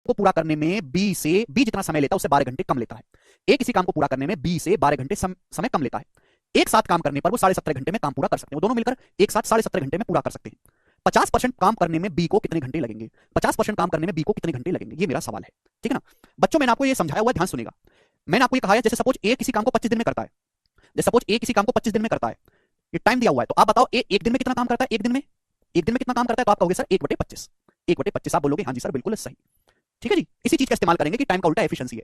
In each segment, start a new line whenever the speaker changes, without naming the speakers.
को पूरा करने में बी जितना समय लेता है उससे 12 घंटे कम लेता है। ए किसी काम को पूरा करने में बी से 12 घंटे समय कम लेता है। एक साथ काम करने पर वो 17.5 घंटे में काम पूरा कर सकते हैं। वो दोनों मिलकर एक साथ 17.5 घंटे में पूरा कर सकते हैं। 50% काम करने में बी को कितने घंटे लगेंगे? 50% काम करने में बी को कितने घंटे लगेंगे, ये मेरा सवाल है। ठीक है ना बच्चों, मैंने आपको ये समझाया हुआ है, ध्यान सुनिएगा। मैंने आपको ये कहा है जैसे सपोज ए किसी काम को 25 दिन में करता है, जैसे सपोज ए किसी काम को 25 दिन में करता है, ये टाइम दिया हुआ है, तो आप बताओ ए एक दिन में कितना काम करता है? एक दिन में कितना काम करता है? तो आप कहोगे सर 1/25। 1/25 आप बोलोगे हाँ जी सर बिल्कुल सही। ठीक है जी, इसी चीज का इस्तेमाल करेंगे कि टाइम का उल्टा एफिशिएंसी है।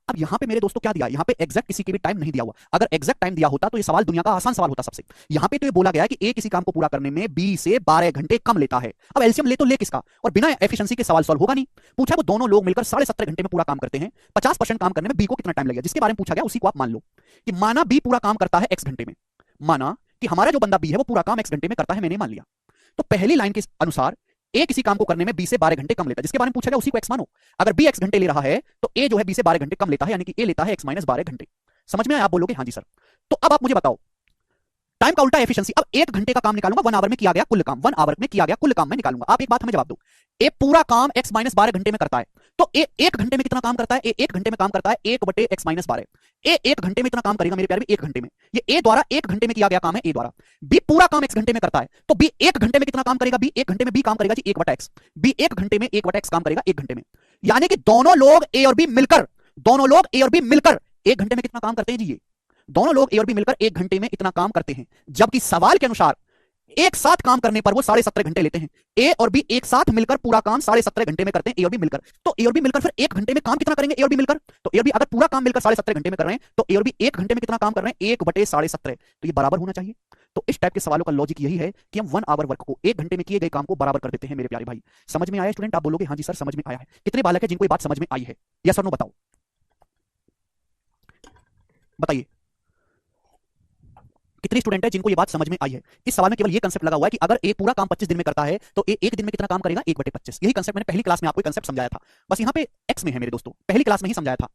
अब यहां पे मेरे दोस्तों क्या दिया? यहां पे एग्जैक्ट किसी के भी टाइम नहीं दिया हुआ। अगर एग्जैक्ट टाइम दिया होता तो ये सवाल दुनिया का आसान सवाल होता सबसे। यहां पे तो ये बोला गया है कि ए किसी काम को पूरा करने में बी से 12 घंटे कम लेता है। अब एलसीएम ले तो ले किसका, और बिना एफिशिएंसी के सवाल सॉल्व होगा नहीं। पूछा वो दोनों लोग मिलकर 17.5 घंटे में पूरा काम करते हैं, 50% काम करने में बी को कितना टाइम लगेगा, जिसके बारे में पूछा गया उसी को आप मान लो कि माना बी पूरा काम करता है एक्स घंटे में, माना कि हमारा जो बंदा बी है वो पूरा काम एक्स घंटे में करता है, मैंने मान लिया। तो पहली लाइन के अनुसार ए किसी काम को करने में बी से 12 घंटे कम लेता है, जिसके बारे में पूछा गया उसी को एक्स मानो। अगर बी एक्स घंटे ले रहा है तो ए जो है बी से 12 घंटे कम लेता है, यानी कि ए लेता है एक्स माइनस 12 घंटे। समझ में आया? आप बोलोगे हाँ जी सर। तो अब आप मुझे बताओ टाइम का उल्टा एफिशिएंसी। अब 1 घंटे का काम निकालूंगा, 1 आवर में किया गया कुल काम, 1 आवर में किया गया कुल काम मैं निकालूंगा। आप एक बात हमें जवाब दो, ए पूरा काम एक्स माइनस 12 घंटे में करता है, तो ए 1 घंटे में कितना काम करता है? ए 1 घंटे में काम करता है 1/x माइनस 12। ए 1 घंटे में इतना काम करेगा मेरे प्यारे भी 1 घंटे में। ये ए द्वारा 1 घंटे में किया गया काम है ए द्वारा। बी पूरा काम एक्स घंटे में करता है, तो बी 1 घंटे में कितना काम करेगा? बी 1 घंटे में बी काम करेगा जी 1/x। बी 1 घंटे में 1/x काम करेगा 1 घंटे में, यानी कि दोनों लोग ए और बी मिलकर 1 घंटे में कितना काम करते हैं जी? ये दोनों लोग ए और बी मिलकर 1 घंटे में इतना काम करते हैं, जबकि सवाल के अनुसार एक साथ काम करने पर वो 17.5 घंटे लेते हैं। ए और बी एक साथ मिलकर पूरा काम 17.5 घंटे में करते हैं, ए और बी मिलकर। तो ए और बी मिलकर फिर 1 घंटे में काम कितना करेंगे ए और बी मिलकर? तो ए और बी अगर पूरा काम मिलकर 17.5 घंटे में कर रहे हैं तो ए और बी 1 घंटे में कितना काम कर रहे हैं? 1/17.5। तो ये बराबर होना चाहिए। तो इस टाइप के सवालों का लॉजिक यही है कि हम 1 आवर वर्क को 1 घंटे में किए गए काम को बराबर कर देते हैं मेरे प्यारे भाई। समझ में आया स्टूडेंट? आप बोलोगे हाँ जी सर समझ में आया है। कितने बालक है जिनको ये बात समझ में आई है? या सर नो बताओ, बताइए कितने स्टूडेंट है जिनको ये बात समझ में आई है? इस सवाल में केवल ये कंसेप्ट लगा हुआ है कि अगर ए पूरा काम 25 दिन में करता है तो ए 1 दिन में कितना काम करेगा? 1/25। यही कंसेप्ट मैंने पहली क्लास में आपको कंसेप्ट समझाया था, बस यहाँ पे एक्स में है मेरे दोस्तों। पहली क्लास में ही समझाया था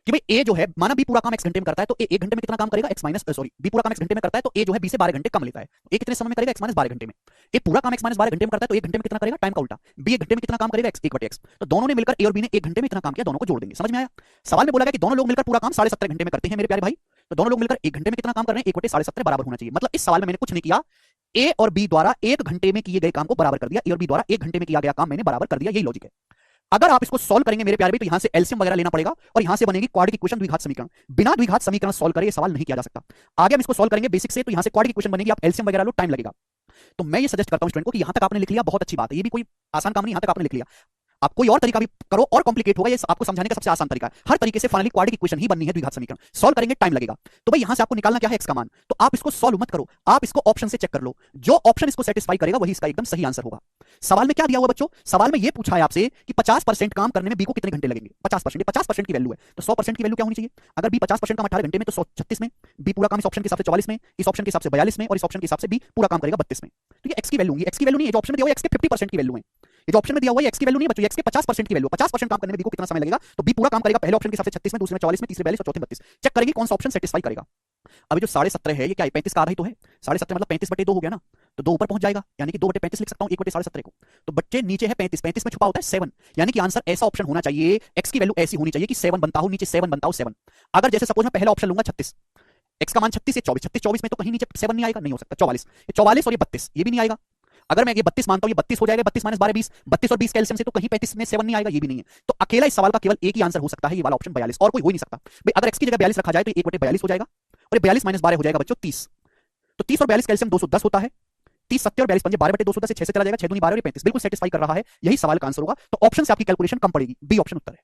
कि भाई ए जो है, माना बी पूरा काम एक्स घंटे में करता है तो ए 1 घंटे में कितना काम करेगा? एक्स माइनस सॉरी बी पूरा काम एक्स घंटे में करता है तो ए जो है बी से 12 घंटे कम लेता है। ए कितने समय में करेगा? एक्स माइनस 12 घंटे में। ए पूरा काम एक्स माइनस 12 घंटे में करता है तो 1 घंटे में कितना करेगा? टाइम का उल्टा। बी 1 घंटे में कितना काम करेगा? X 1/x। तो दोनों ने मिलकर ए और बी ने 1 घंटे में इतना काम किया, दोनों को जोड़ देंगे। समझ में आया? सवाल में बोला गया कि दोनों लोग मिलकर पूरा काम 17.5 घंटे में करते हैं मेरे प्यारे भाई। तो दोनों लोग मिलकर 1 घंटे में कितना काम कर रहे हैं? 1/17 बराबर होना चाहिए। मतलब इस सवाल में मैंने कुछ नहीं किया, ए और बी द्वारा 1 घंटे में किए गए काम को बराबर कर दिया, ए और बी द्वारा 1 घंटे में किया गया काम मैंने बराबर कर दिया। यही लॉजिक है। अगर आप इसको सॉल्व करेंगे मेरे प्यारे भाई तो यहां से एलसीएम वगैरह लेना पड़ेगा और यहां से बनेगी क्वाड्रेटिक इक्वेशन, द्विघात समीकरण। बिना द्विघात समीकरण सॉल्व करे ये सवाल नहीं किया जा सकता। आगे हम इसको सॉल्व करेंगे बेसिक से, तो यहां से क्वाड्रेटिक इक्वेशन बनेगी, आप एलसीएम वगैरह लो, टाइम लगेगा। तो मैं ये सजेस्ट करता हूं स्टूडेंट को कि यहां तक आपने लिख लिया, बहुत अच्छी बात है। ये भी कोई आसान काम नहीं, यहां तक आपने लिख लिया। आप कोई और तरीका भी करो और कॉम्प्लिकेट होगा, ये आपको समझाने का सबसे आसान तरीका है। हर तरीके से फाइनली क्वाड्रेटिक इक्वेशन ही बननी है, द्विघात समीकरण सॉल्व करेंगे टाइम लगेगा। तो भाई यहां से आपको निकालना क्या है? एक्स का मान। तो आप इसको सॉल्व मत करो, आप इसको ऑप्शन से चेक कर लो, जो ऑप्शन इसको सेटिस्फाई करेगा वही इसका एकदम सही आंसर होगा। सवाल में क्या दिया हुआ बच्चों? सवाल में ये पूछा है आपसे कि 50% काम करने में बी को कितने घंटे लगेंगे? 50%, 50% की वैल्यू है तो 100% की वैल्यू क्या होनी चाहिए? अगर बी 50% काम 18 घंटे में तो 136 में, बी पूरा काम इस ऑप्शन के हिसाब से 44 में, इस ऑप्शन के हिसाब से 42 में, और इस ऑप्शन के हिसाब से बी पूरा काम करेगा 32 में। तो ये एक्स की वैल्यू होगी। एक्स की वैल्यू नहीं, ये जो ऑप्शन में दिया हुआ है एक्स के 50% की वैल्यू है। ये जो ऑप्शन में दिया हुआ है एक्स की वैल्यू नहीं बच्चों, एक्स के 50% की वैल्यू। 50% काम करने में बी को कितना समय लगेगा? तो बी पूरा काम करेगा पहले ऑप्शन के हिसाब से 36 में, दूसरे में 44 में, तीसरे 42 और चौथे में 32। चेक करेंगे कौन सा ऑप्शन सेटिस्फाई करेगा। अभी जो 17.5 है ये क्या है? 35 का आधा ही तो है। 17.5 मतलब 35/2 हो गया ना, तो 2 ऊपर पहुंच जाएगा, यानी कि 2/35 लिख सकता हूं 1/17.5 को। तो बच्चे नीचे है 35, 35 में छुपा होता है 7, यानी कि आंसर ऐसा ऑप्शन होना चाहिए, एक्स की वैल्यू ऐसी होनी चाहिए कि 7 बनता हो, नीचे 7 बनता हो 7। अगर जैसे सपोज मैं पहला ऑप्शन लूंगा 36, एक्स का मान 36 है 24, 36 24 में तो कहीं नीचे 7 नहीं आएगा, नहीं हो सकता। 44, ये 44 और ये 32 ये भी नहीं आएगा। अगर मैं ये 32 मानता हूं, ये 32 हो जाएगा, 32 माइनस 12 20, 32 और 20 का एलसीएम से तो कहीं 35 में 7 नहीं आएगा, ये भी नहीं है। तो अकेला इस सवाल का केवल एक ही आंसर हो सकता है, ये वाला ऑप्शन 42, और कोई हो ही नहीं सकता। भाई अगर एक्स की जगह 42 रखा जाए तो 1/42 हो जाएगा, और ये 42 माइनस 12 हो जाएगा बच्चों 30। तो 30 और 42 का एलसीएम 210 होता है। 30 70 और 42 पंजे 12/210 से 6 से चला जाएगा, 6 दूनी 12 और 35 बिल्कुल सेटिस्फाई कर रहा है, यही सवाल का आंसर होगा। तो ऑप्शन से आपकी कैलकुलेशन कम पड़ेगी, बी ऑप्शन उत्तर है।